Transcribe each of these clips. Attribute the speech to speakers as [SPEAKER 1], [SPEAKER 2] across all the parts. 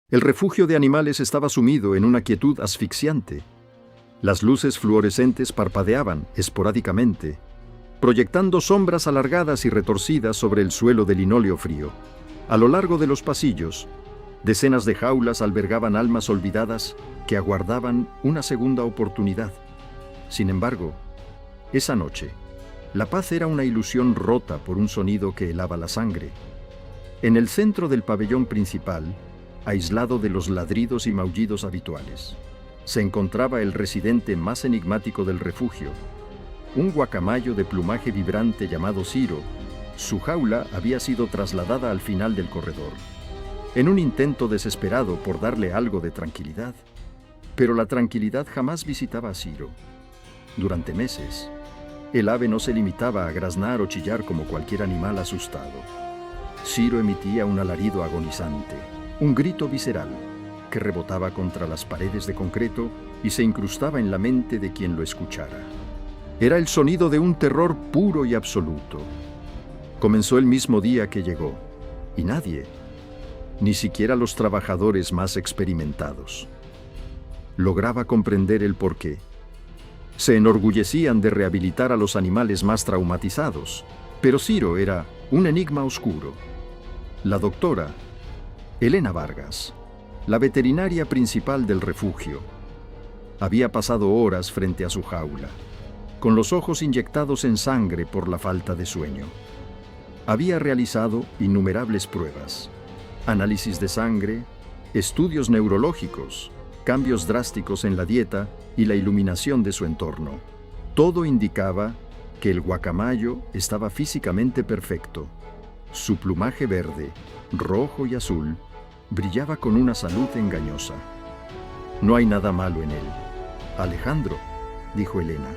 [SPEAKER 1] El refugio de animales estaba sumido en una quietud asfixiante. Las luces fluorescentes parpadeaban esporádicamente, proyectando sombras alargadas y retorcidas sobre el suelo de linóleo frío. A lo largo de los pasillos, decenas de jaulas albergaban almas olvidadas que aguardaban una segunda oportunidad. Sin embargo, esa noche, la paz era una ilusión rota por un sonido que helaba la sangre. En el centro del pabellón principal, aislado de los ladridos y maullidos habituales, se encontraba el residente más enigmático del refugio, un guacamayo de plumaje vibrante llamado Ciro. Su jaula había sido trasladada al final del corredor, en un intento desesperado por darle algo de tranquilidad. Pero la tranquilidad jamás visitaba a Ciro. Durante meses, el ave no se limitaba a graznar o chillar como cualquier animal asustado. Ciro emitía un alarido agonizante, un grito visceral, que rebotaba contra las paredes de concreto y se incrustaba en la mente de quien lo escuchara. Era el sonido de un terror puro y absoluto. Comenzó el mismo día que llegó, y nadie, ni siquiera los trabajadores más experimentados, lograba comprender el porqué. Se enorgullecían de rehabilitar a los animales más traumatizados, pero Ciro era un enigma oscuro. La doctora Elena Vargas, la veterinaria principal del refugio, había pasado horas frente a su jaula, con los ojos inyectados en sangre por la falta de sueño. Había realizado innumerables pruebas, análisis de sangre, estudios neurológicos, cambios drásticos en la dieta y la iluminación de su entorno. Todo indicaba que el guacamayo estaba físicamente perfecto. Su plumaje verde, rojo y azul brillaba con una salud engañosa. No hay nada malo en él. Alejandro, dijo Elena,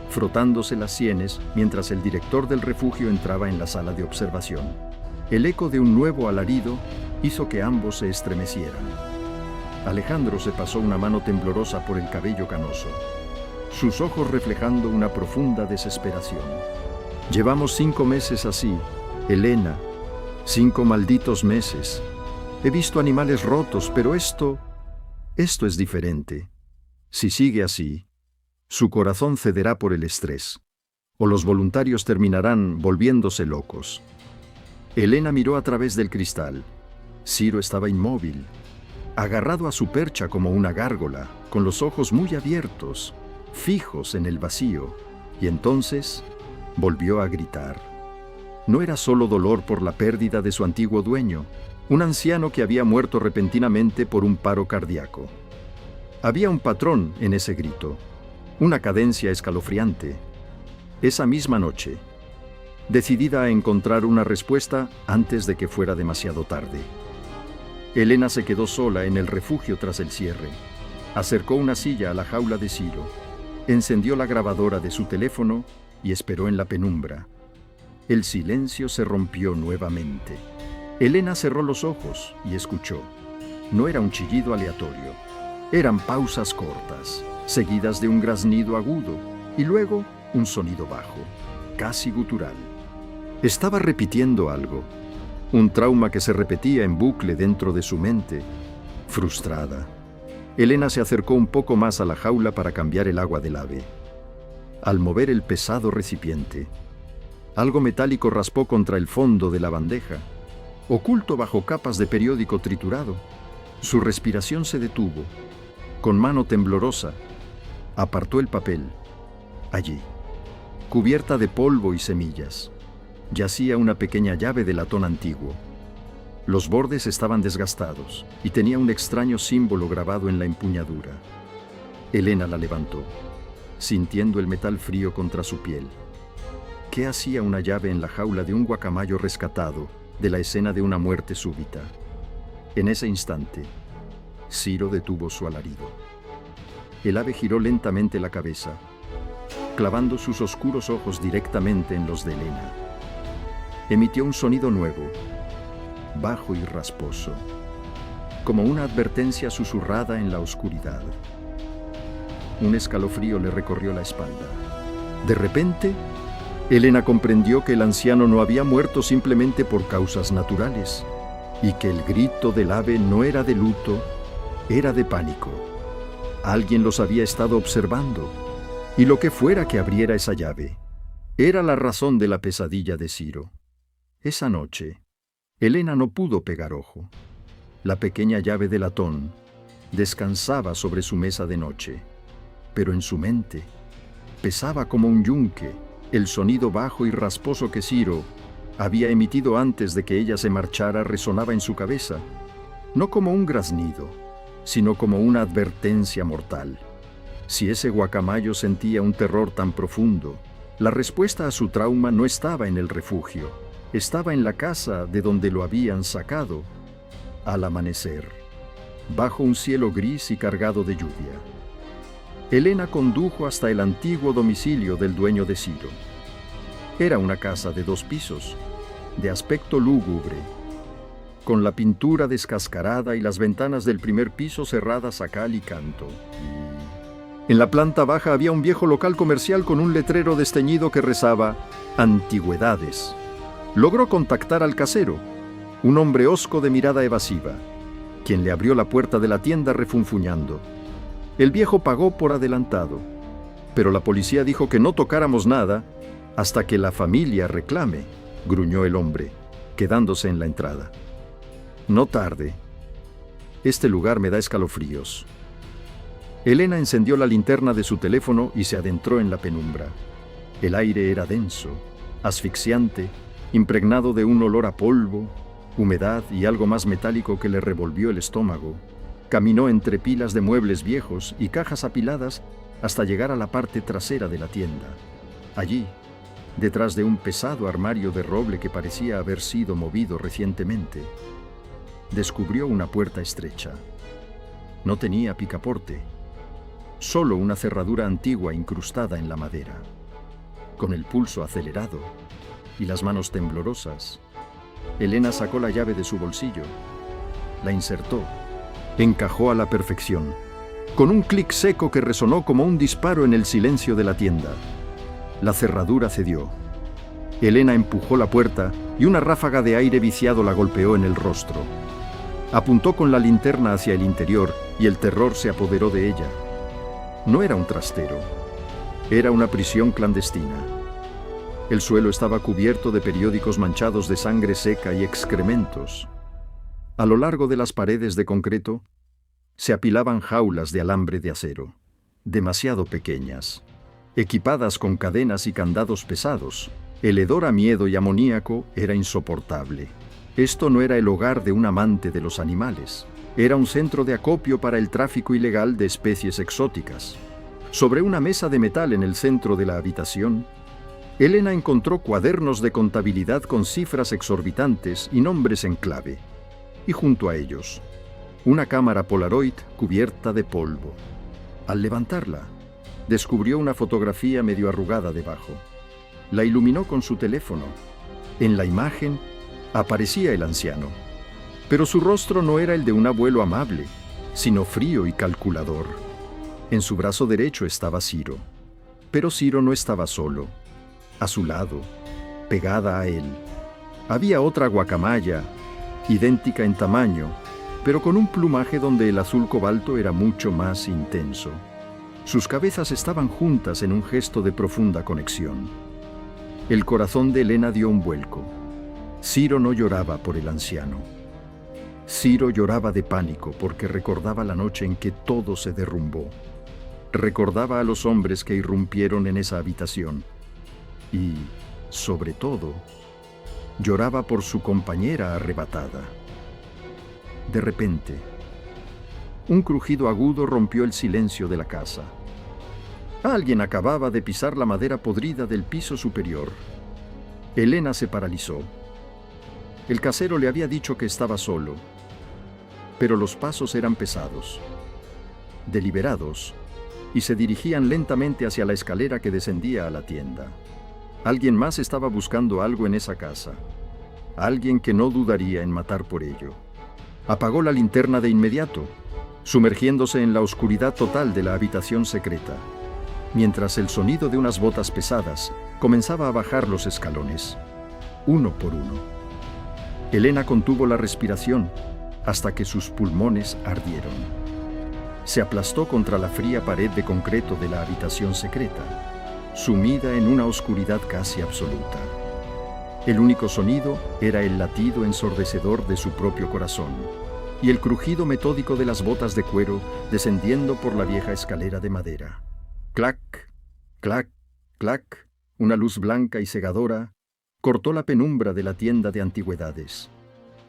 [SPEAKER 1] frotándose las sienes mientras el director del refugio entraba en la sala de observación. El eco de un nuevo alarido hizo que ambos se estremecieran. Alejandro se pasó una mano temblorosa por el cabello canoso, sus ojos reflejando una profunda desesperación. Llevamos 5 meses así, Elena, 5 malditos meses. He visto animales rotos, pero esto es diferente. Si sigue así, su corazón cederá por el estrés, o los voluntarios terminarán volviéndose locos. Elena miró a través del cristal. Ciro estaba inmóvil, agarrado a su percha como una gárgola, con los ojos muy abiertos, fijos en el vacío, y entonces volvió a gritar. No era solo dolor por la pérdida de su antiguo dueño, un anciano que había muerto repentinamente por un paro cardíaco. Había un patrón en ese grito, una cadencia escalofriante. Esa misma noche, decidida a encontrar una respuesta antes de que fuera demasiado tarde, Elena se quedó sola en el refugio tras el cierre. Acercó una silla a la jaula de Ciro, encendió la grabadora de su teléfono y esperó en la penumbra. El silencio se rompió nuevamente. Elena cerró los ojos y escuchó. No era un chillido aleatorio. Eran pausas cortas, seguidas de un graznido agudo y luego un sonido bajo, casi gutural. Estaba repitiendo algo. Un trauma que se repetía en bucle dentro de su mente. Frustrada, Elena se acercó un poco más a la jaula para cambiar el agua del ave. Al mover el pesado recipiente, algo metálico raspó contra el fondo de la bandeja, oculto bajo capas de periódico triturado. Su respiración se detuvo. Con mano temblorosa, apartó el papel. Allí, cubierta de polvo y semillas, yacía una pequeña llave de latón antiguo. Los bordes estaban desgastados y tenía un extraño símbolo grabado en la empuñadura. Elena la levantó, sintiendo el metal frío contra su piel. ¿Qué hacía una llave en la jaula de un guacamayo rescatado de la escena de una muerte súbita? En ese instante, Ciro detuvo su alarido. El ave giró lentamente la cabeza, clavando sus oscuros ojos directamente en los de Elena. Emitió un sonido nuevo, bajo y rasposo, como una advertencia susurrada en la oscuridad. Un escalofrío le recorrió la espalda. De repente, Elena comprendió que el anciano no había muerto simplemente por causas naturales. y que el grito del ave no era de luto, era de pánico. Alguien los había estado observando, y lo que fuera que abriera esa llave, era la razón de la pesadilla de Ciro. Esa noche, Elena no pudo pegar ojo. La pequeña llave de latón descansaba sobre su mesa de noche, pero en su mente pesaba como un yunque el sonido bajo y rasposo que Ciro había emitido antes de que ella se marchara. Resonaba en su cabeza, no como un graznido, sino como una advertencia mortal. Si ese guacamayo sentía un terror tan profundo, la respuesta a su trauma no estaba en el refugio, estaba en la casa de donde lo habían sacado al amanecer, bajo un cielo gris y cargado de lluvia. Elena condujo hasta el antiguo domicilio del dueño de Ciro. Era una casa de 2 pisos, de aspecto lúgubre, con la pintura descascarada y las ventanas del primer piso cerradas a cal y canto. En la planta baja había un viejo local comercial con un letrero desteñido que rezaba «Antigüedades». Logró contactar al casero, un hombre hosco de mirada evasiva, quien le abrió la puerta de la tienda refunfuñando. El viejo pagó por adelantado, pero la policía dijo que no tocáramos nada hasta que la familia reclame, gruñó el hombre, quedándose en la entrada. No tarde. Este lugar me da escalofríos. Elena encendió la linterna de su teléfono y se adentró en la penumbra. El aire era denso, asfixiante, impregnado de un olor a polvo, humedad y algo más metálico que le revolvió el estómago. Caminó entre pilas de muebles viejos y cajas apiladas hasta llegar a la parte trasera de la tienda. Allí, detrás de un pesado armario de roble que parecía haber sido movido recientemente, descubrió una puerta estrecha. No tenía picaporte, solo una cerradura antigua incrustada en la madera. Con el pulso acelerado y las manos temblorosas, Elena sacó la llave de su bolsillo, la insertó, encajó a la perfección, con un clic seco que resonó como un disparo en el silencio de la tienda. La cerradura cedió. Elena empujó la puerta y una ráfaga de aire viciado la golpeó en el rostro. Apuntó con la linterna hacia el interior y el terror se apoderó de ella. No era un trastero, era una prisión clandestina. El suelo estaba cubierto de periódicos manchados de sangre seca y excrementos. A lo largo de las paredes de concreto se apilaban jaulas de alambre de acero, demasiado pequeñas, equipadas con cadenas y candados pesados. El hedor a miedo y amoníaco era insoportable. Esto no era el hogar de un amante de los animales, era un centro de acopio para el tráfico ilegal de especies exóticas. Sobre una mesa de metal en el centro de la habitación, Elena encontró cuadernos de contabilidad con cifras exorbitantes y nombres en clave, y junto a ellos, una cámara Polaroid cubierta de polvo. Al levantarla, descubrió una fotografía medio arrugada debajo. La iluminó con su teléfono. En la imagen aparecía el anciano, pero su rostro no era el de un abuelo amable, sino frío y calculador. En su brazo derecho estaba Ciro, pero Ciro no estaba solo. A su lado, pegada a él, había otra guacamaya, idéntica en tamaño, pero con un plumaje donde el azul cobalto era mucho más intenso. Sus cabezas estaban juntas en un gesto de profunda conexión. El corazón de Elena dio un vuelco. Ciro no lloraba por el anciano. Ciro lloraba de pánico porque recordaba la noche en que todo se derrumbó. Recordaba a los hombres que irrumpieron en esa habitación. Y, sobre todo, lloraba por su compañera arrebatada. De repente, un crujido agudo rompió el silencio de la casa. Alguien acababa de pisar la madera podrida del piso superior. Elena se paralizó. El casero le había dicho que estaba solo, pero los pasos eran pesados, deliberados, y se dirigían lentamente hacia la escalera que descendía a la tienda. Alguien más estaba buscando algo en esa casa. Alguien que no dudaría en matar por ello. Apagó la linterna de inmediato, sumergiéndose en la oscuridad total de la habitación secreta, mientras el sonido de unas botas pesadas comenzaba a bajar los escalones, uno por uno. Elena contuvo la respiración hasta que sus pulmones ardieron. Se aplastó contra la fría pared de concreto de la habitación secreta, sumida en una oscuridad casi absoluta. El único sonido era el latido ensordecedor de su propio corazón y el crujido metódico de las botas de cuero descendiendo por la vieja escalera de madera. Clac, clac, clac, una luz blanca y cegadora cortó la penumbra de la tienda de antigüedades,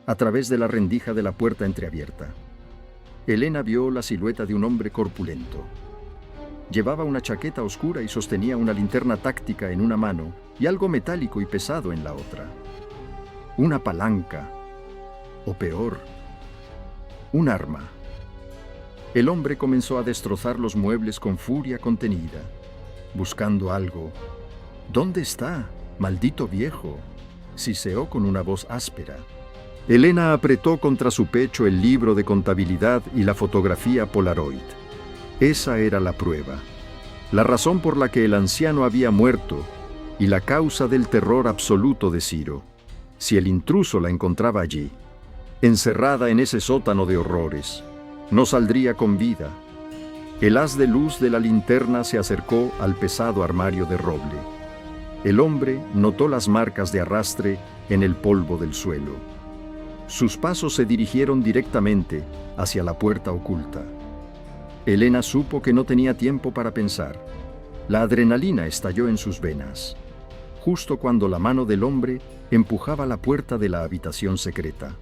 [SPEAKER 1] a través de la rendija de la puerta entreabierta. Elena vio la silueta de un hombre corpulento. Llevaba una chaqueta oscura y sostenía una linterna táctica en una mano y algo metálico y pesado en la otra. Una palanca, o peor, un arma. El hombre comenzó a destrozar los muebles con furia contenida, buscando algo. ¿Dónde está, maldito viejo?, siseó con una voz áspera. Elena apretó contra su pecho el libro de contabilidad y la fotografía Polaroid. Esa era la prueba, la razón por la que el anciano había muerto y la causa del terror absoluto de Ciro. Si el intruso la encontraba allí, encerrada en ese sótano de horrores, no saldría con vida. El haz de luz de la linterna se acercó al pesado armario de roble. El hombre notó las marcas de arrastre en el polvo del suelo. Sus pasos se dirigieron directamente hacia la puerta oculta. Elena supo que no tenía tiempo para pensar. La adrenalina estalló en sus venas, justo cuando la mano del hombre empujaba la puerta de la habitación secreta.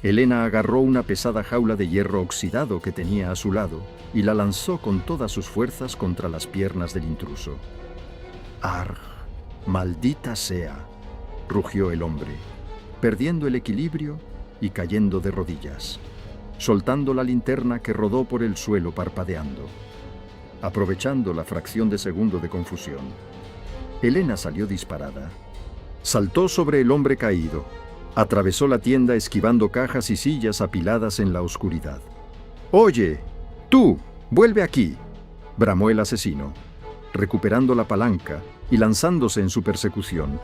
[SPEAKER 1] Elena agarró una pesada jaula de hierro oxidado que tenía a su lado y la lanzó con todas sus fuerzas contra las piernas del intruso. ¡Arg! ¡Maldita sea!, rugió el hombre, perdiendo el equilibrio y cayendo de rodillas, soltando la linterna que rodó por el suelo parpadeando. Aprovechando la fracción de segundo de confusión, Elena salió disparada. Saltó sobre el hombre caído, atravesó la tienda esquivando cajas y sillas apiladas en la oscuridad. «¡Oye! ¡Tú! ¡Vuelve aquí!», bramó el asesino, recuperando la palanca y lanzándose en su persecución.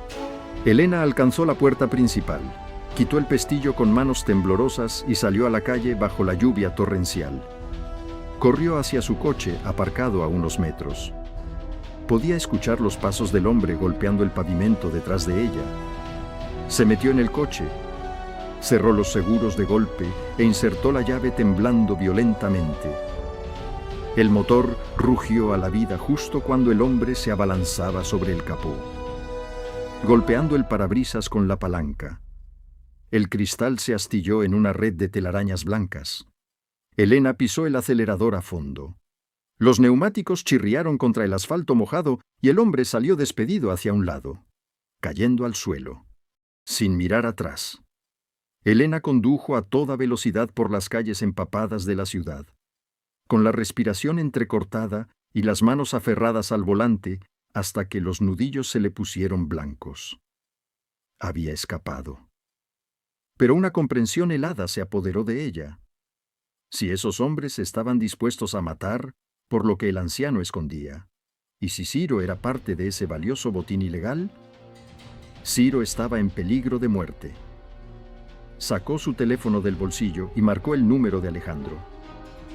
[SPEAKER 1] Elena alcanzó la puerta principal, quitó el pestillo con manos temblorosas y salió a la calle bajo la lluvia torrencial. Corrió hacia su coche, aparcado a unos metros. Podía escuchar los pasos del hombre golpeando el pavimento detrás de ella. Se metió en el coche, cerró los seguros de golpe e insertó la llave temblando violentamente. El motor rugió a la vida justo cuando el hombre se abalanzaba sobre el capó, golpeando el parabrisas con la palanca. El cristal se astilló en una red de telarañas blancas. Elena pisó el acelerador a fondo. Los neumáticos chirriaron contra el asfalto mojado y el hombre salió despedido hacia un lado, cayendo al suelo, sin mirar atrás. Elena condujo a toda velocidad por las calles empapadas de la ciudad, con la respiración entrecortada y las manos aferradas al volante hasta que los nudillos se le pusieron blancos. Había escapado. Pero una comprensión helada se apoderó de ella. Si esos hombres estaban dispuestos a matar por lo que el anciano escondía, y si Ciro era parte de ese valioso botín ilegal, Ciro estaba en peligro de muerte. Sacó su teléfono del bolsillo y marcó el número de Alejandro.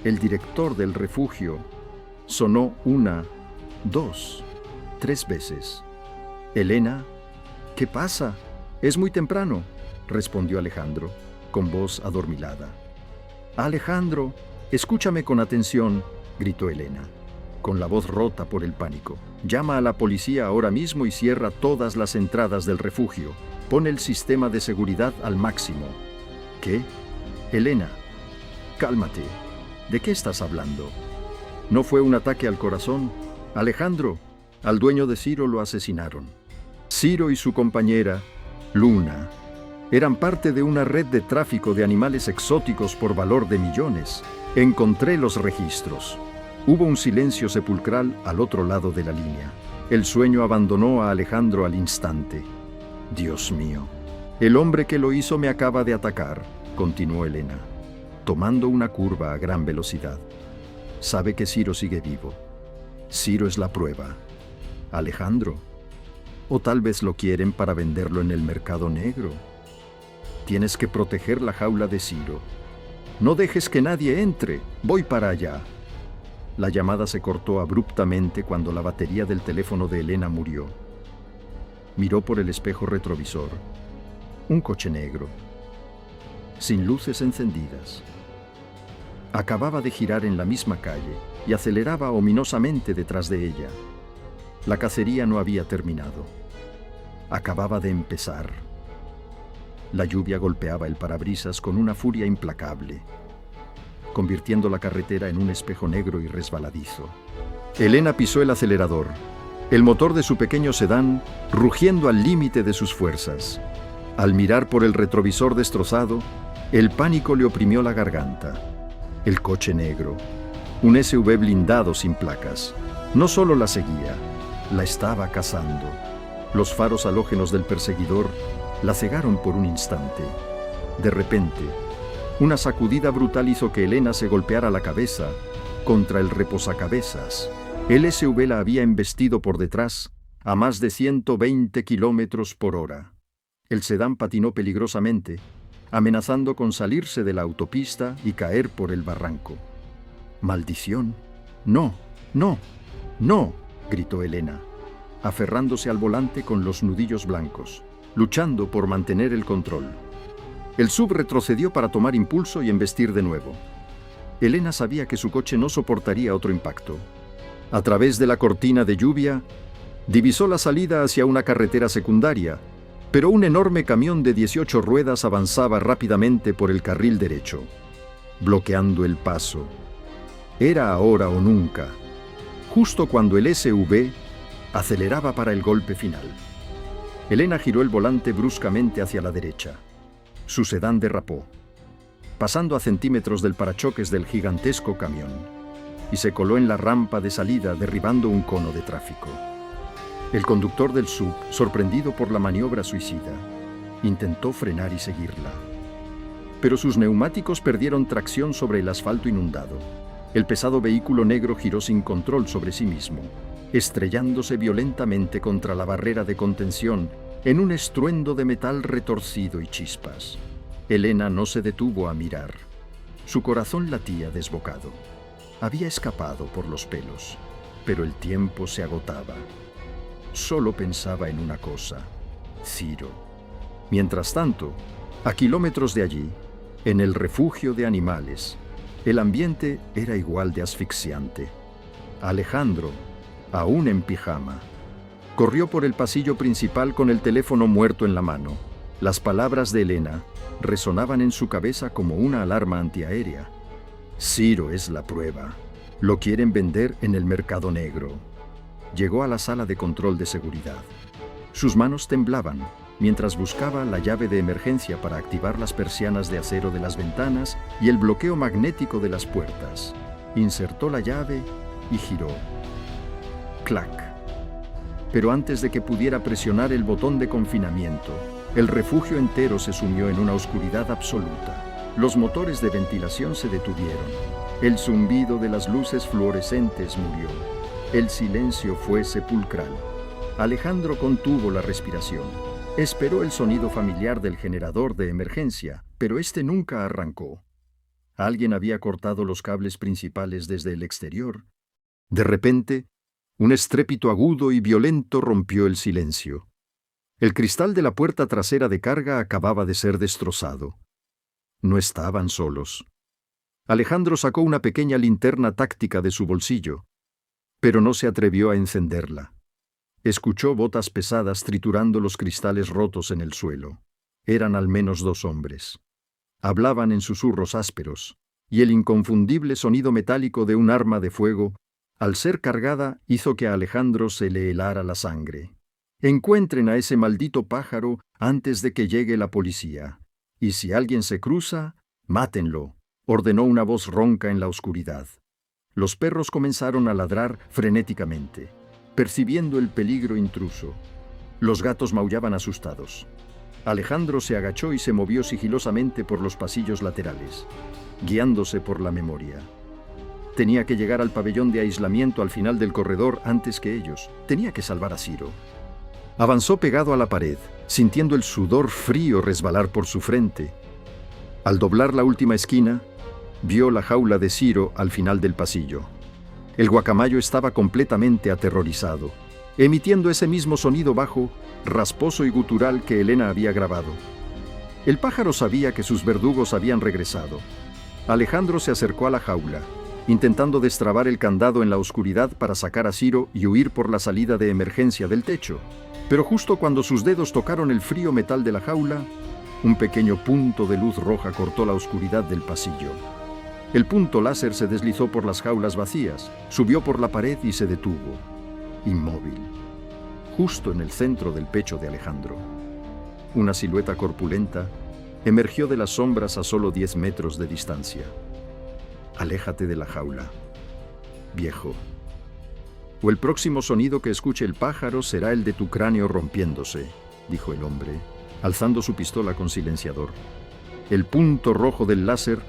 [SPEAKER 1] El director del refugio. Sonó 1, 2, 3 veces. «Elena, ¿qué pasa? Es muy temprano», respondió Alejandro, con voz adormilada. «Alejandro, escúchame con atención», gritó Elena, con la voz rota por el pánico. «Llama a la policía ahora mismo y cierra todas las entradas del refugio. Pon el sistema de seguridad al máximo». «¿Qué? Elena, cálmate. ¿De qué estás hablando? ¿No fue un ataque al corazón? Alejandro, al dueño de Ciro lo asesinaron. Ciro y su compañera, Luna, eran parte de una red de tráfico de animales exóticos por valor de millones. Encontré los registros». Hubo un silencio sepulcral al otro lado de la línea. El sueño abandonó a Alejandro al instante. «Dios mío, el hombre que lo hizo me acaba de atacar», continuó Elena, tomando una curva a gran velocidad. «Sabe que Ciro sigue vivo. Ciro es la prueba. Alejandro. O tal vez lo quieren para venderlo en el mercado negro. Tienes que proteger la jaula de Ciro. No dejes que nadie entre. Voy para allá. La llamada se cortó abruptamente cuando la batería del teléfono de Elena murió. Miró por el espejo retrovisor. Un coche negro, sin luces encendidas. Acababa de girar en la misma calle y aceleraba ominosamente detrás de ella. La cacería no había terminado. Acababa de empezar. La lluvia golpeaba el parabrisas con una furia implacable, convirtiendo la carretera en un espejo negro y resbaladizo. Elena pisó el acelerador, el motor de su pequeño sedán rugiendo al límite de sus fuerzas. Al mirar por el retrovisor destrozado, el pánico le oprimió la garganta. El coche negro, un SUV blindado sin placas, no solo la seguía, la estaba cazando. Los faros halógenos del perseguidor la cegaron por un instante. De repente, una sacudida brutal hizo que Elena se golpeara la cabeza contra el reposacabezas. El SUV la había embestido por detrás a más de 120 kilómetros por hora. El sedán patinó peligrosamente, amenazando con salirse de la autopista y caer por el barranco. ¡Maldición! ¡No! ¡No! ¡No!, gritó Elena, aferrándose al volante con los nudillos blancos, luchando por mantener el control. El SUV retrocedió para tomar impulso y embestir de nuevo. Elena sabía que su coche no soportaría otro impacto. A través de la cortina de lluvia, divisó la salida hacia una carretera secundaria, pero un enorme camión de 18 ruedas avanzaba rápidamente por el carril derecho, bloqueando el paso. Era ahora o nunca, justo cuando el SUV aceleraba para el golpe final. Elena giró el volante bruscamente hacia la derecha. Su sedán derrapó, pasando a centímetros del parachoques del gigantesco camión, y se coló en la rampa de salida derribando un cono de tráfico. El conductor del SUV, sorprendido por la maniobra suicida, intentó frenar y seguirla. Pero sus neumáticos perdieron tracción sobre el asfalto inundado. El pesado vehículo negro giró sin control sobre sí mismo, estrellándose violentamente contra la barrera de contención en un estruendo de metal retorcido y chispas. Elena no se detuvo a mirar. Su corazón latía desbocado. Había escapado por los pelos, pero el tiempo se agotaba. Solo pensaba en una cosa: Ciro. Mientras tanto, a kilómetros de allí, en el refugio de animales, el ambiente era igual de asfixiante. Alejandro, aún en pijama, corrió por el pasillo principal con el teléfono muerto en la mano. Las palabras de Elena resonaban en su cabeza como una alarma antiaérea. Ciro es la prueba. Lo quieren vender en el mercado negro. Llegó a la sala de control de seguridad. Sus manos temblaban mientras buscaba la llave de emergencia para activar las persianas de acero de las ventanas y el bloqueo magnético de las puertas. Insertó la llave y giró. ¡Clac! Pero antes de que pudiera presionar el botón de confinamiento, el refugio entero se sumió en una oscuridad absoluta. Los motores de ventilación se detuvieron. El zumbido de las luces fluorescentes murió. El silencio fue sepulcral. Alejandro contuvo la respiración. Esperó el sonido familiar del generador de emergencia, pero este nunca arrancó. Alguien había cortado los cables principales desde el exterior. De repente, un estrépito agudo y violento rompió el silencio. El cristal de la puerta trasera de carga acababa de ser destrozado. No estaban solos. Alejandro sacó una pequeña linterna táctica de su bolsillo, pero no se atrevió a encenderla. Escuchó botas pesadas triturando los cristales rotos en el suelo. Eran al menos 2 hombres. Hablaban en susurros ásperos, y el inconfundible sonido metálico de un arma de fuego, al ser cargada, hizo que a Alejandro se le helara la sangre. Encuentren a ese maldito pájaro antes de que llegue la policía. Y si alguien se cruza, mátenlo, ordenó una voz ronca en la oscuridad. Los perros comenzaron a ladrar frenéticamente, percibiendo el peligro intruso. Los gatos maullaban asustados. Alejandro se agachó y se movió sigilosamente por los pasillos laterales, guiándose por la memoria. Tenía que llegar al pabellón de aislamiento al final del corredor antes que ellos. Tenía que salvar a Ciro. Avanzó pegado a la pared, sintiendo el sudor frío resbalar por su frente. Al doblar la última esquina, vio la jaula de Ciro al final del pasillo. El guacamayo estaba completamente aterrorizado, emitiendo ese mismo sonido bajo, rasposo y gutural que Elena había grabado. El pájaro sabía que sus verdugos habían regresado. Alejandro se acercó a la jaula, intentando destrabar el candado en la oscuridad para sacar a Ciro y huir por la salida de emergencia del techo. Pero justo cuando sus dedos tocaron el frío metal de la jaula, un pequeño punto de luz roja cortó la oscuridad del pasillo. El punto láser se deslizó por las jaulas vacías, subió por la pared y se detuvo, inmóvil, justo en el centro del pecho de Alejandro. Una silueta corpulenta emergió de las sombras a solo 10 metros de distancia. Aléjate de la jaula, viejo. O el próximo sonido que escuche el pájaro será el de tu cráneo rompiéndose, dijo el hombre, alzando su pistola con silenciador. El punto rojo del láser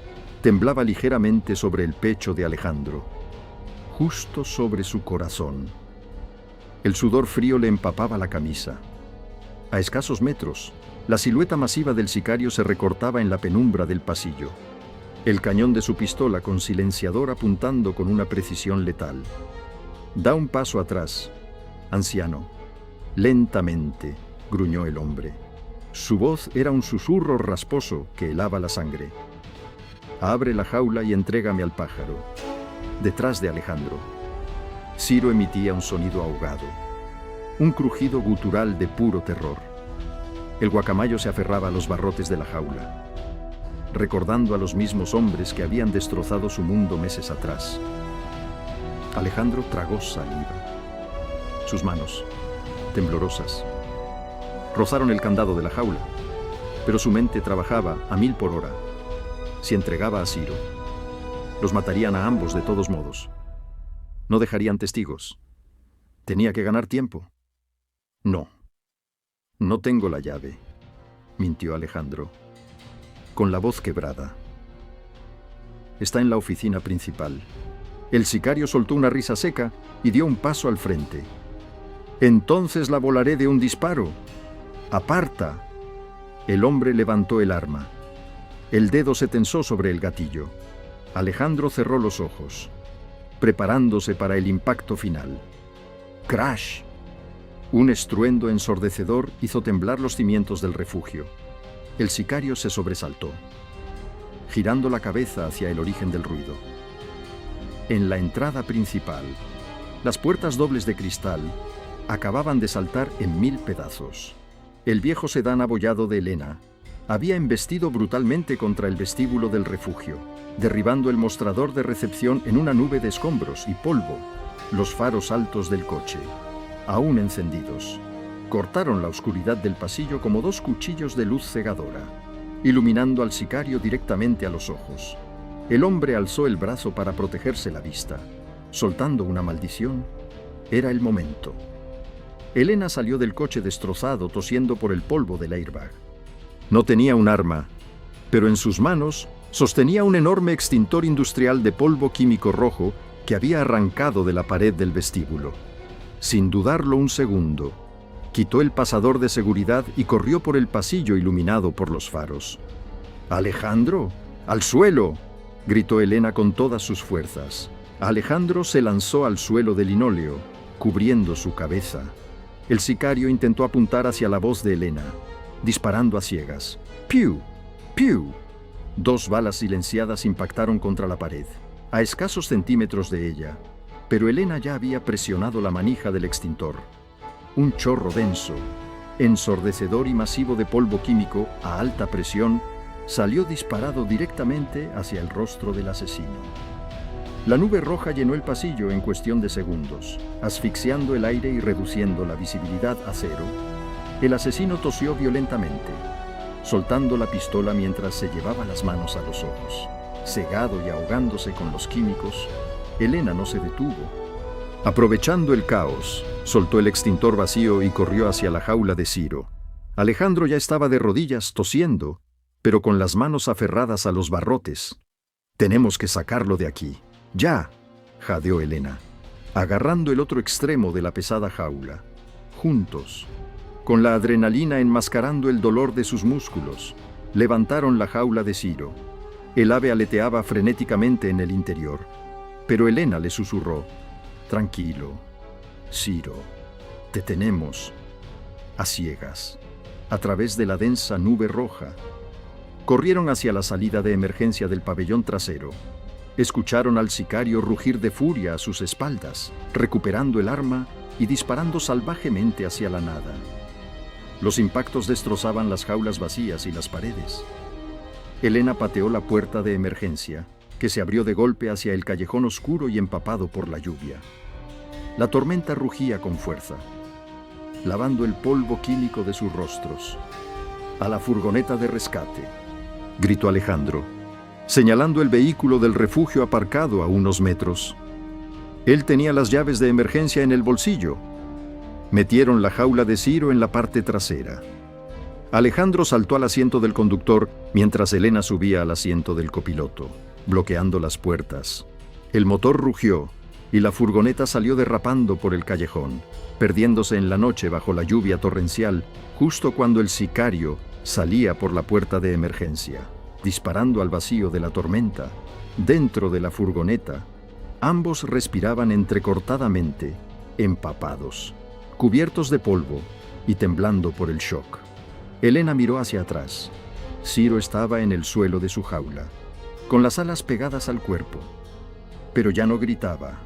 [SPEAKER 1] temblaba ligeramente sobre el pecho de Alejandro, justo sobre su corazón. El sudor frío le empapaba la camisa. A escasos metros, la silueta masiva del sicario se recortaba en la penumbra del pasillo. El cañón de su pistola con silenciador apuntando con una precisión letal. Da un paso atrás, anciano. Lentamente, gruñó el hombre. Su voz era un susurro rasposo que helaba la sangre. Abre la jaula y entrégame al pájaro. Detrás de Alejandro. Ciro emitía un sonido ahogado, un crujido gutural de puro terror. El guacamayo se aferraba a los barrotes de la jaula, recordando a los mismos hombres que habían destrozado su mundo meses atrás. Alejandro tragó saliva. Sus manos, temblorosas, rozaron el candado de la jaula, pero su mente trabajaba a 1000 por hora. Si entregaba a Ciro, los matarían a ambos de todos modos. No dejarían testigos. Tenía que ganar tiempo. No tengo la llave, mintió Alejandro, con la voz quebrada. Está en la oficina principal. El sicario soltó una risa seca y dio un paso al frente. Entonces la volaré de un disparo. ¡Aparta! El hombre levantó el arma. El dedo se tensó sobre el gatillo. Alejandro cerró los ojos, preparándose para el impacto final. ¡Crash! Un estruendo ensordecedor hizo temblar los cimientos del refugio. El sicario se sobresaltó, girando la cabeza hacia el origen del ruido. En la entrada principal, las puertas dobles de cristal acababan de saltar en 1000 pedazos. El viejo sedán abollado de Elena había embestido brutalmente contra el vestíbulo del refugio, derribando el mostrador de recepción en una nube de escombros y polvo. Los faros altos del coche, aún encendidos, cortaron la oscuridad del pasillo como 2 cuchillos de luz cegadora, iluminando al sicario directamente a los ojos. El hombre alzó el brazo para protegerse la vista. Soltando una maldición, era el momento. Elena salió del coche destrozado, tosiendo por el polvo del airbag. No tenía un arma, pero en sus manos sostenía un enorme extintor industrial de polvo químico rojo que había arrancado de la pared del vestíbulo. Sin dudarlo un segundo, quitó el pasador de seguridad y corrió por el pasillo iluminado por los faros. ¡Alejandro! ¡Al suelo!, gritó Elena con todas sus fuerzas. Alejandro se lanzó al suelo de linóleo, cubriendo su cabeza. El sicario intentó apuntar hacia la voz de Elena, disparando a ciegas. ¡Piu! ¡Piu! 2 balas silenciadas impactaron contra la pared, a escasos centímetros de ella, pero Elena ya había presionado la manija del extintor. Un chorro denso, ensordecedor y masivo de polvo químico a alta presión salió disparado directamente hacia el rostro del asesino. La nube roja llenó el pasillo en cuestión de segundos, asfixiando el aire y reduciendo la visibilidad a 0. El asesino tosió violentamente, soltando la pistola mientras se llevaba las manos a los ojos. Cegado y ahogándose con los químicos, Elena no se detuvo. Aprovechando el caos, soltó el extintor vacío y corrió hacia la jaula de Ciro. Alejandro ya estaba de rodillas tosiendo, pero con las manos aferradas a los barrotes. «Tenemos que sacarlo de aquí. ¡Ya!», jadeó Elena, agarrando el otro extremo de la pesada jaula. Juntos, con la adrenalina enmascarando el dolor de sus músculos. Levantaron la jaula de Ciro. El ave aleteaba frenéticamente en el interior, pero Elena le susurró: «Tranquilo, Ciro, te tenemos». A ciegas, a través de la densa nube roja, corrieron hacia la salida de emergencia del pabellón trasero. Escucharon al sicario rugir de furia a sus espaldas, recuperando el arma y disparando salvajemente hacia la nada. Los impactos destrozaban las jaulas vacías y las paredes. Elena pateó la puerta de emergencia, que se abrió de golpe hacia el callejón oscuro y empapado por la lluvia. La tormenta rugía con fuerza, lavando el polvo químico de sus rostros. «A la furgoneta de rescate», gritó Alejandro, señalando el vehículo del refugio aparcado a unos metros. Él tenía las llaves de emergencia en el bolsillo. Metieron la jaula de Ciro en la parte trasera. Alejandro saltó al asiento del conductor mientras Elena subía al asiento del copiloto, bloqueando las puertas. El motor rugió y la furgoneta salió derrapando por el callejón, perdiéndose en la noche bajo la lluvia torrencial, justo cuando el sicario salía por la puerta de emergencia, disparando al vacío de la tormenta. Dentro de la furgoneta, ambos respiraban entrecortadamente, empapados, cubiertos de polvo y temblando por el shock. Elena miró hacia atrás. Ciro estaba en el suelo de su jaula, con las alas pegadas al cuerpo, pero ya no gritaba.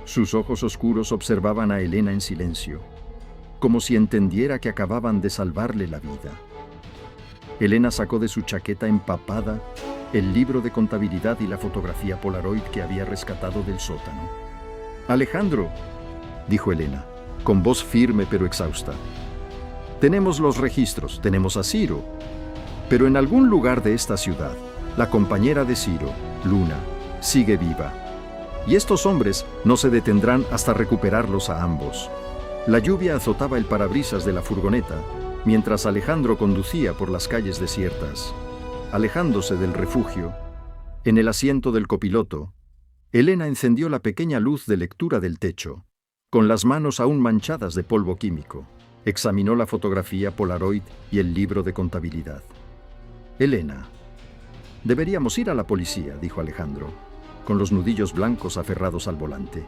[SPEAKER 1] Sus ojos oscuros observaban a Elena en silencio, como si entendiera que acababan de salvarle la vida. Elena sacó de su chaqueta empapada el libro de contabilidad y la fotografía Polaroid que había rescatado del sótano. «Alejandro», dijo Elena, con voz firme pero exhausta, «tenemos los registros, tenemos a Ciro, pero en algún lugar de esta ciudad, la compañera de Ciro, Luna, sigue viva. Y estos hombres no se detendrán hasta recuperarlos a ambos». La lluvia azotaba el parabrisas de la furgoneta, mientras Alejandro conducía por las calles desiertas. Alejándose del refugio, en el asiento del copiloto, Elena encendió la pequeña luz de lectura del techo. Con las manos aún manchadas de polvo químico, examinó la fotografía Polaroid y el libro de contabilidad. «Elena, deberíamos ir a la policía», dijo Alejandro, con los nudillos blancos aferrados al volante.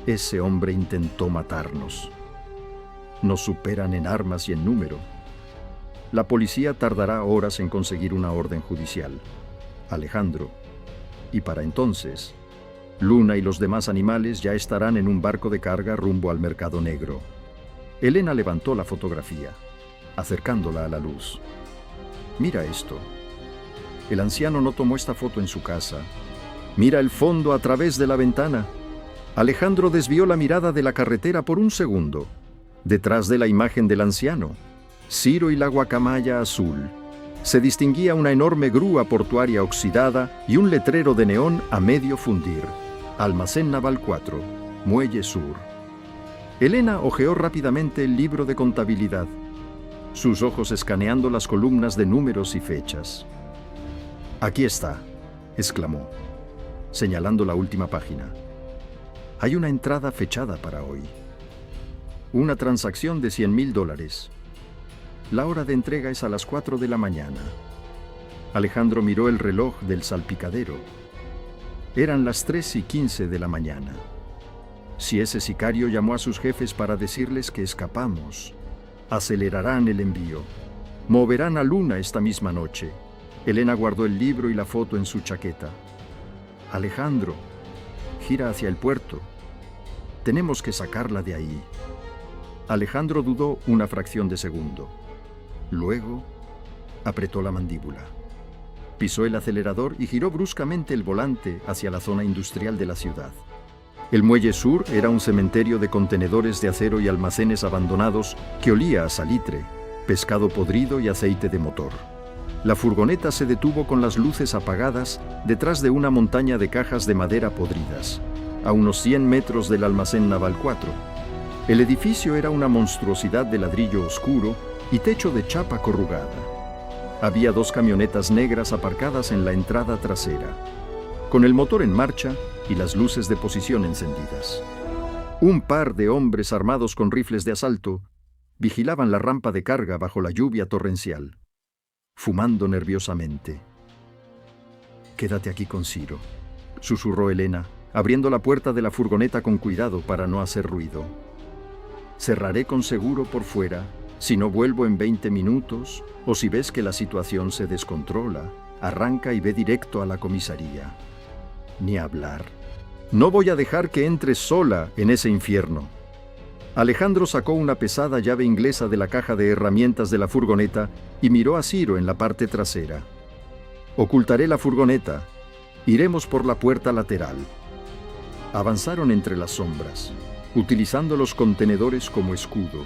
[SPEAKER 1] «Ese hombre intentó matarnos. Nos superan en armas y en número. La policía tardará horas en conseguir una orden judicial, Alejandro, y para entonces, Luna y los demás animales ya estarán en un barco de carga rumbo al mercado negro». Elena levantó la fotografía, acercándola a la luz. «Mira esto. El anciano no tomó esta foto en su casa. Mira el fondo a través de la ventana». Alejandro desvió la mirada de la carretera por un segundo. Detrás de la imagen del anciano, Ciro y la guacamaya azul, se distinguía una enorme grúa portuaria oxidada y un letrero de neón a medio fundir. Almacén Naval 4, Muelle Sur. Elena hojeó rápidamente el libro de contabilidad, sus ojos escaneando las columnas de números y fechas. «Aquí está», exclamó, señalando la última página. «Hay una entrada fechada para hoy. Una transacción de $100,000. La hora de entrega es a las 4 de la mañana». Alejandro miró el reloj del salpicadero. Eran las 3:15 de la mañana. Si ese sicario llamó a sus jefes para decirles que escapamos, acelerarán el envío. Moverán a Luna esta misma noche. Elena guardó el libro y la foto en su chaqueta. «Alejandro, gira hacia el puerto. Tenemos que sacarla de ahí». Alejandro dudó una fracción de segundo. Luego, apretó la mandíbula. Pisó el acelerador y giró bruscamente el volante hacia la zona industrial de la ciudad. El Muelle Sur era un cementerio de contenedores de acero y almacenes abandonados que olía a salitre, pescado podrido y aceite de motor. La furgoneta se detuvo con las luces apagadas detrás de una montaña de cajas de madera podridas, a unos 100 metros del almacén Naval 4. El edificio era una monstruosidad de ladrillo oscuro y techo de chapa corrugada. Había 2 camionetas negras aparcadas en la entrada trasera, con el motor en marcha y las luces de posición encendidas. Un par de hombres armados con rifles de asalto vigilaban la rampa de carga bajo la lluvia torrencial, fumando nerviosamente. «Quédate aquí con Ciro», susurró Elena, abriendo la puerta de la furgoneta con cuidado para no hacer ruido. «Cerraré con seguro por fuera, si no vuelvo en 20 minutos, o si ves que la situación se descontrola, arranca y ve directo a la comisaría. Ni hablar. No voy a dejar que entres sola en ese infierno». Alejandro sacó una pesada llave inglesa de la caja de herramientas de la furgoneta y miró a Ciro en la parte trasera. «Ocultaré la furgoneta. Iremos por la puerta lateral». Avanzaron entre las sombras, utilizando los contenedores como escudo.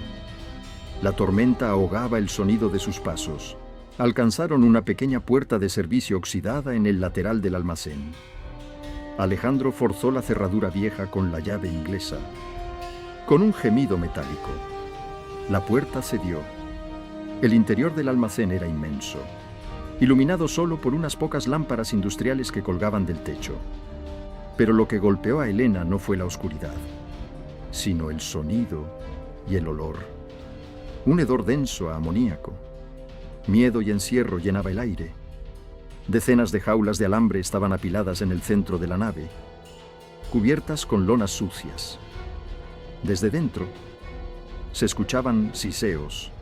[SPEAKER 1] La tormenta ahogaba el sonido de sus pasos. Alcanzaron una pequeña puerta de servicio oxidada en el lateral del almacén. Alejandro forzó la cerradura vieja con la llave inglesa. Con un gemido metálico, la puerta cedió. El interior del almacén era inmenso, iluminado solo por unas pocas lámparas industriales que colgaban del techo. Pero lo que golpeó a Elena no fue la oscuridad, sino el sonido y el olor. Un hedor denso a amoníaco. Miedo y encierro llenaba el aire. Decenas de jaulas de alambre estaban apiladas en el centro de la nave, cubiertas con lonas sucias. Desde dentro se escuchaban siseos,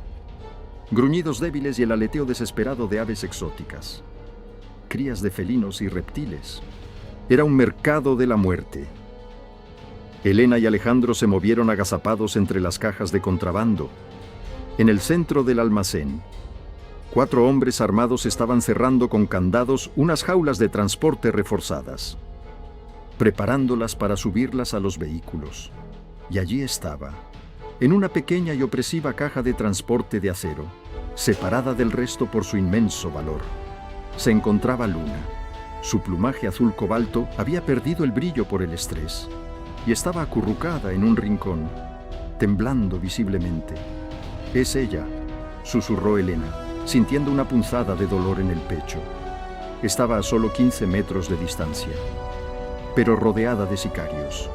[SPEAKER 1] gruñidos débiles y el aleteo desesperado de aves exóticas, crías de felinos y reptiles. Era un mercado de la muerte. Elena y Alejandro se movieron agazapados entre las cajas de contrabando. En el centro del almacén, 4 hombres armados estaban cerrando con candados unas jaulas de transporte reforzadas, preparándolas para subirlas a los vehículos. Y allí estaba, en una pequeña y opresiva caja de transporte de acero, separada del resto por su inmenso valor, se encontraba Luna. Su plumaje azul cobalto había perdido el brillo por el estrés y estaba acurrucada en un rincón, temblando visiblemente. «Es ella», susurró Elena, sintiendo una punzada de dolor en el pecho. Estaba a solo 15 metros de distancia, pero rodeada de sicarios.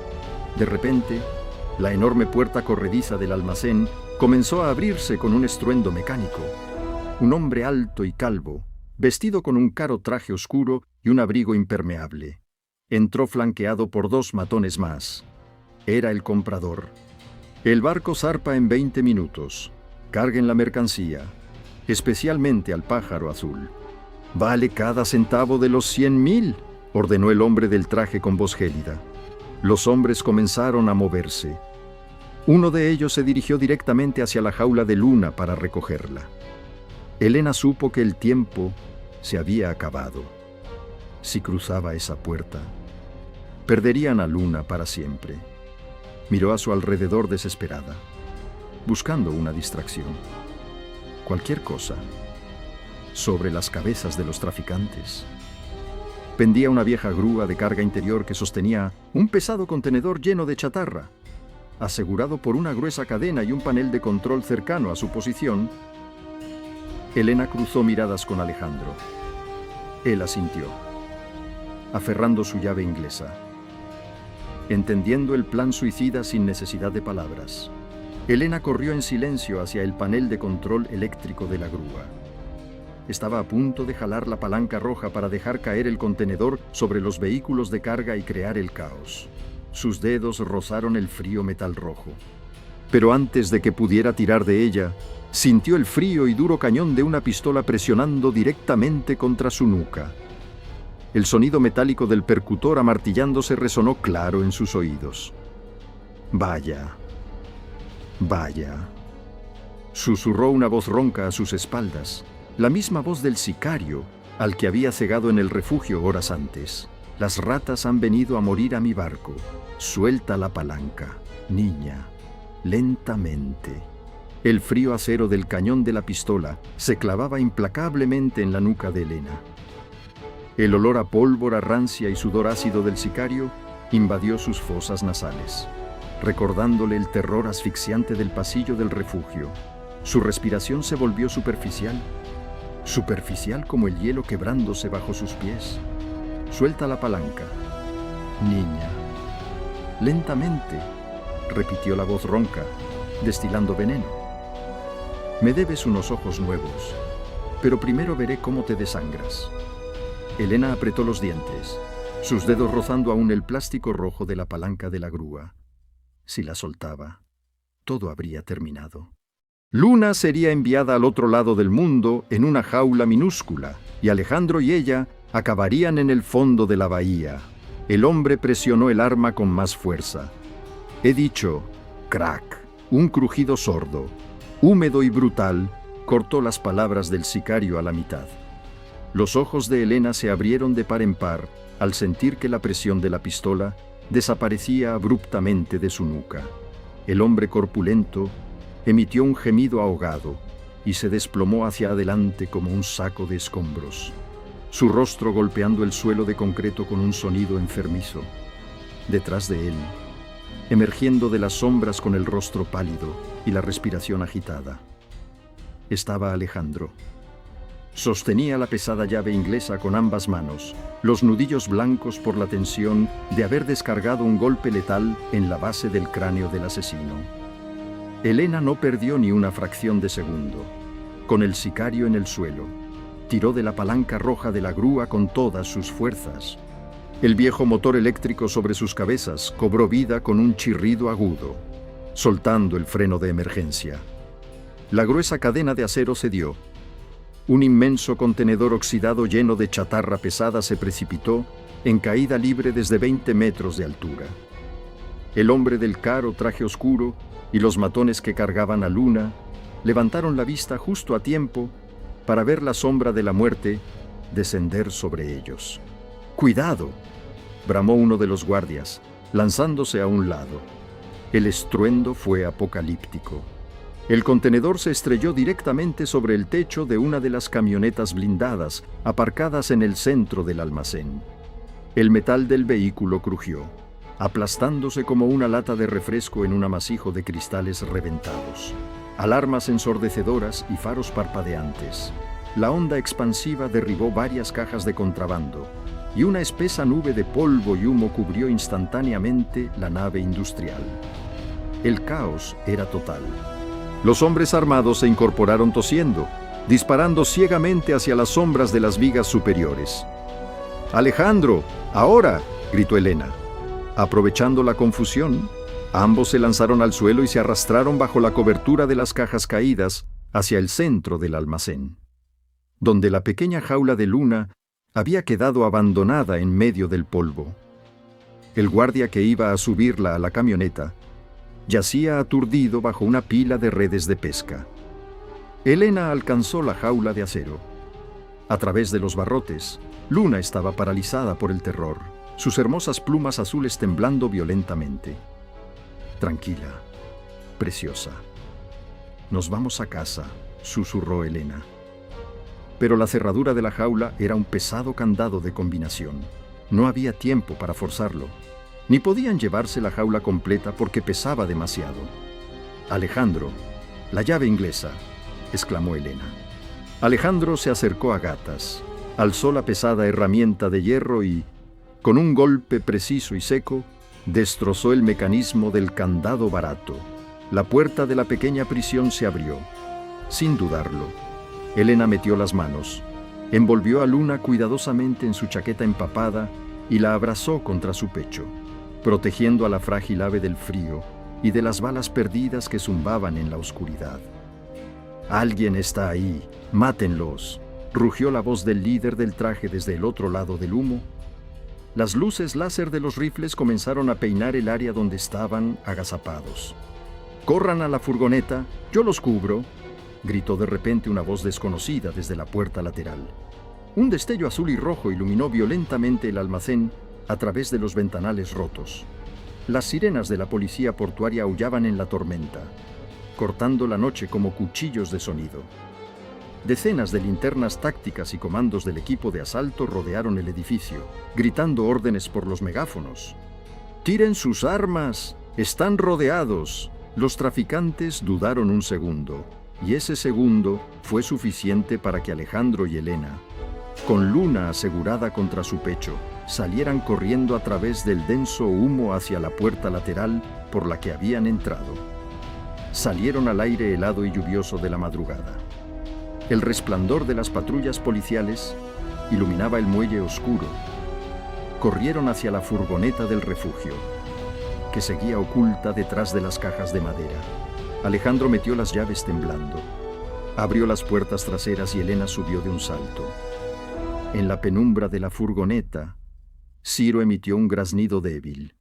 [SPEAKER 1] De repente, la enorme puerta corrediza del almacén comenzó a abrirse con un estruendo mecánico. Un hombre alto y calvo, vestido con un caro traje oscuro y un abrigo impermeable, entró flanqueado por 2 matones más. Era el comprador. «El barco zarpa en 20 minutos. Carguen la mercancía, especialmente al pájaro azul». «Vale cada centavo de los 100.000», ordenó el hombre del traje con voz gélida. Los hombres comenzaron a moverse. Uno de ellos se dirigió directamente hacia la jaula de Luna para recogerla. Elena supo que el tiempo se había acabado. Si cruzaba esa puerta, perderían a Luna para siempre. Miró a su alrededor desesperada, buscando una distracción. Cualquier cosa. Sobre las cabezas de los traficantes pendía una vieja grúa de carga interior que sostenía un pesado contenedor lleno de chatarra. Asegurado por una gruesa cadena y un panel de control cercano a su posición, Elena cruzó miradas con Alejandro. Él asintió, aferrando su llave inglesa, entendiendo el plan suicida sin necesidad de palabras. Elena corrió en silencio hacia el panel de control eléctrico de la grúa. Estaba a punto de jalar la palanca roja para dejar caer el contenedor sobre los vehículos de carga y crear el caos. Sus dedos rozaron el frío metal rojo. Pero antes de que pudiera tirar de ella, sintió el frío y duro cañón de una pistola presionando directamente contra su nuca. El sonido metálico del percutor amartillándose resonó claro en sus oídos. «Vaya, vaya», susurró una voz ronca a sus espaldas, la misma voz del sicario al que había cegado en el refugio horas antes. «Las ratas han venido a morir a mi barco. Suelta la palanca, niña, lentamente». El frío acero del cañón de la pistola se clavaba implacablemente en la nuca de Elena. El olor a pólvora rancia y sudor ácido del sicario invadió sus fosas nasales, recordándole el terror asfixiante del pasillo del refugio. Su respiración se volvió superficial como el hielo quebrándose bajo sus pies. «Suelta la palanca, niña». «Lentamente», repitió la voz ronca, destilando veneno. Me debes unos ojos nuevos, pero primero veré cómo te desangras. Elena apretó los dientes, sus dedos rozando aún el plástico rojo de la palanca de la grúa. Si la soltaba, todo habría terminado. Luna sería enviada al otro lado del mundo en una jaula minúscula, y Alejandro y ella acabarían en el fondo de la bahía. El hombre presionó el arma con más fuerza. He dicho, crack, un crujido sordo, húmedo y brutal, cortó las palabras del sicario a la mitad. Los ojos de Elena se abrieron de par en par al sentir que la presión de la pistola desaparecía abruptamente de su nuca. El hombre corpulento emitió un gemido ahogado y se desplomó hacia adelante como un saco de escombros, su rostro golpeando el suelo de concreto con un sonido enfermizo. Detrás de él, emergiendo de las sombras con el rostro pálido y la respiración agitada, estaba Alejandro. Sostenía la pesada llave inglesa con ambas manos, los nudillos blancos por la tensión de haber descargado un golpe letal en la base del cráneo del asesino. Elena no perdió ni una fracción de segundo. Con el sicario en el suelo, tiró de la palanca roja de la grúa con todas sus fuerzas. El viejo motor eléctrico sobre sus cabezas cobró vida con un chirrido agudo, soltando el freno de emergencia. La gruesa cadena de acero cedió. Un inmenso contenedor oxidado lleno de chatarra pesada se precipitó en caída libre desde 20 metros de altura. El hombre del caro traje oscuro y los matones que cargaban a Luna levantaron la vista justo a tiempo para ver la sombra de la muerte descender sobre ellos. ¡Cuidado!, bramó uno de los guardias, lanzándose a un lado. El estruendo fue apocalíptico. El contenedor se estrelló directamente sobre el techo de una de las camionetas blindadas aparcadas en el centro del almacén. El metal del vehículo crujió, aplastándose como una lata de refresco en un amasijo de cristales reventados. Alarmas ensordecedoras y faros parpadeantes. La onda expansiva derribó varias cajas de contrabando, y una espesa nube de polvo y humo cubrió instantáneamente la nave industrial. El caos era total. Los hombres armados se incorporaron tosiendo, disparando ciegamente hacia las sombras de las vigas superiores. «¡Alejandro! ¡Ahora!», gritó Elena. Aprovechando la confusión, ambos se lanzaron al suelo y se arrastraron bajo la cobertura de las cajas caídas hacia el centro del almacén, donde la pequeña jaula de Luna había quedado abandonada en medio del polvo. El guardia que iba a subirla a la camioneta yacía aturdido bajo una pila de redes de pesca. Elena alcanzó la jaula de acero. A través de los barrotes, Luna estaba paralizada por el terror, sus hermosas plumas azules temblando violentamente. «Tranquila, preciosa. Nos vamos a casa», susurró Elena. Pero la cerradura de la jaula era un pesado candado de combinación. No había tiempo para forzarlo, ni podían llevarse la jaula completa porque pesaba demasiado. «Alejandro, la llave inglesa», exclamó Elena. Alejandro se acercó a gatas, alzó la pesada herramienta de hierro y, con un golpe preciso y seco, destrozó el mecanismo del candado barato. La puerta de la pequeña prisión se abrió. Sin dudarlo, Elena metió las manos, envolvió a Luna cuidadosamente en su chaqueta empapada y la abrazó contra su pecho, protegiendo a la frágil ave del frío y de las balas perdidas que zumbaban en la oscuridad. «Alguien está ahí, mátenlos», rugió la voz del líder del traje desde el otro lado del humo. Las luces láser de los rifles comenzaron a peinar el área donde estaban agazapados. «Corran a la furgoneta, yo los cubro», gritó de repente una voz desconocida desde la puerta lateral. Un destello azul y rojo iluminó violentamente el almacén a través de los ventanales rotos. Las sirenas de la policía portuaria aullaban en la tormenta, cortando la noche como cuchillos de sonido. Decenas de linternas tácticas y comandos del equipo de asalto rodearon el edificio, gritando órdenes por los megáfonos. «¡Tiren sus armas! ¡Están rodeados!». Los traficantes dudaron un segundo, y ese segundo fue suficiente para que Alejandro y Elena, con Luna asegurada contra su pecho, salieran corriendo a través del denso humo hacia la puerta lateral por la que habían entrado. salieron al aire helado y lluvioso de la madrugada. El resplandor de las patrullas policiales iluminaba el muelle oscuro. Corrieron hacia la furgoneta del refugio, que seguía oculta detrás de las cajas de madera. Alejandro metió las llaves temblando. Abrió las puertas traseras y Elena subió de un salto. En la penumbra de la furgoneta, Ciro emitió un graznido débil,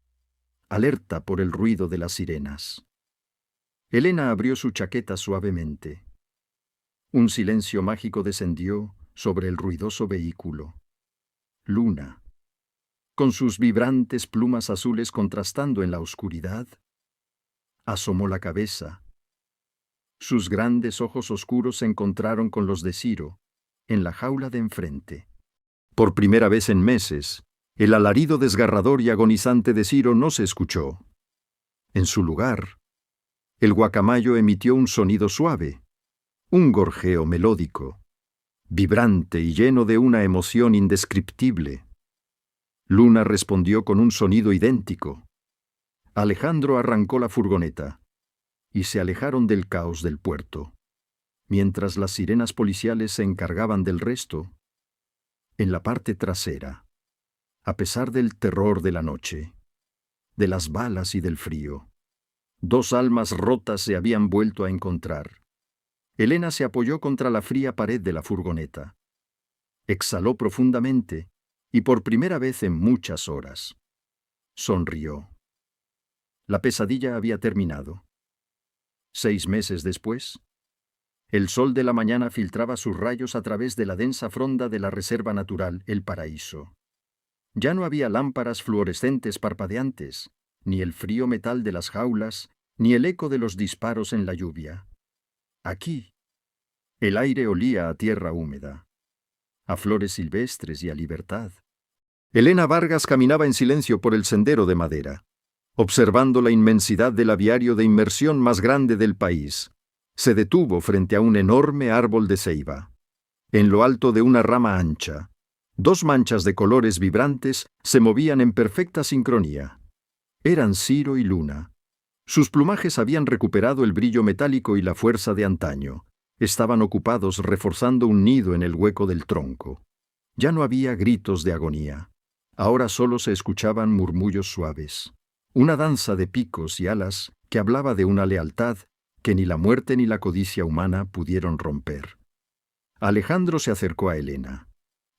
[SPEAKER 1] alerta por el ruido de las sirenas. Elena abrió su chaqueta suavemente. Un silencio mágico descendió sobre el ruidoso vehículo. Luna, con sus vibrantes plumas azules contrastando en la oscuridad, asomó la cabeza. Sus grandes ojos oscuros se encontraron con los de Ciro, en la jaula de enfrente. Por primera vez en meses, el alarido desgarrador y agonizante de Ciro no se escuchó. En su lugar, el guacamayo emitió un sonido suave, un gorjeo melódico, vibrante y lleno de una emoción indescriptible. Luna respondió con un sonido idéntico. Alejandro arrancó la furgoneta y se alejaron del caos del puerto, mientras las sirenas policiales se encargaban del resto. En la parte trasera, a pesar del terror de la noche, de las balas y del frío, dos almas rotas se habían vuelto a encontrar. Elena se apoyó contra la fría pared de la furgoneta. Exhaló profundamente y por primera vez en muchas horas. Sonrió. La pesadilla había terminado. 6 meses después, el sol de la mañana filtraba sus rayos a través de la densa fronda de la reserva natural El Paraíso. Ya no había lámparas fluorescentes parpadeantes, ni el frío metal de las jaulas, ni el eco de los disparos en la lluvia. Aquí, el aire olía a tierra húmeda, a flores silvestres y a libertad. Elena Vargas caminaba en silencio por el sendero de madera, observando la inmensidad del aviario de inmersión más grande del país. Se detuvo frente a un enorme árbol de ceiba. En lo alto de una rama ancha, 2 manchas de colores vibrantes se movían en perfecta sincronía. Eran Ciro y Luna. Sus plumajes habían recuperado el brillo metálico y la fuerza de antaño. Estaban ocupados reforzando un nido en el hueco del tronco. Ya no había gritos de agonía. Ahora solo se escuchaban murmullos suaves. Una danza de picos y alas que hablaba de una lealtad que ni la muerte ni la codicia humana pudieron romper. Alejandro se acercó a Elena,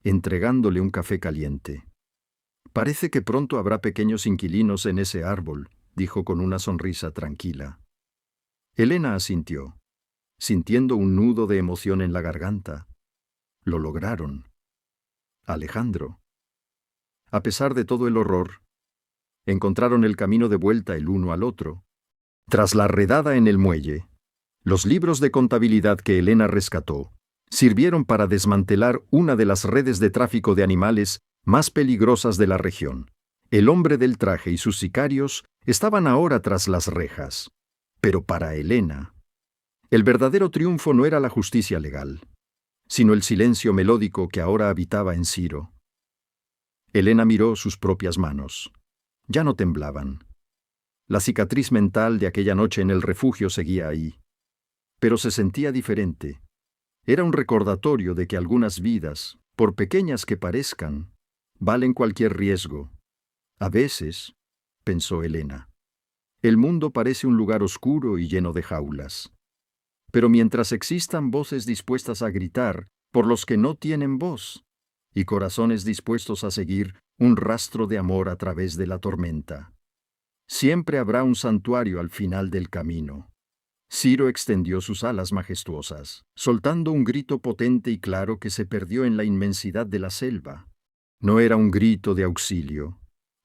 [SPEAKER 1] entregándole un café caliente. «Parece que pronto habrá pequeños inquilinos en ese árbol», dijo con una sonrisa tranquila. Elena asintió, sintiendo un nudo de emoción en la garganta. Lo lograron. Alejandro. A pesar de todo el horror, encontraron el camino de vuelta el uno al otro. Tras la redada en el muelle, los libros de contabilidad que Elena rescató sirvieron para desmantelar una de las redes de tráfico de animales más peligrosas de la región. El hombre del traje y sus sicarios estaban ahora tras las rejas. Pero para Elena, el verdadero triunfo no era la justicia legal, sino el silencio melódico que ahora habitaba en Ciro. Elena miró sus propias manos. Ya no temblaban. La cicatriz mental de aquella noche en el refugio seguía ahí. Pero se sentía diferente. Era un recordatorio de que algunas vidas, por pequeñas que parezcan, valen cualquier riesgo. A veces, pensó Elena, el mundo parece un lugar oscuro y lleno de jaulas. Pero mientras existan voces dispuestas a gritar por los que no tienen voz, y corazones dispuestos a seguir un rastro de amor a través de la tormenta, siempre habrá un santuario al final del camino. Ciro extendió sus alas majestuosas, soltando un grito potente y claro que se perdió en la inmensidad de la selva. No era un grito de auxilio,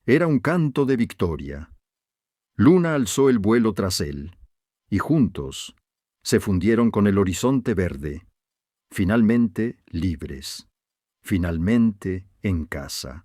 [SPEAKER 1] era un canto de victoria. Luna alzó el vuelo tras él, y juntos se fundieron con el horizonte verde, finalmente libres, finalmente en casa.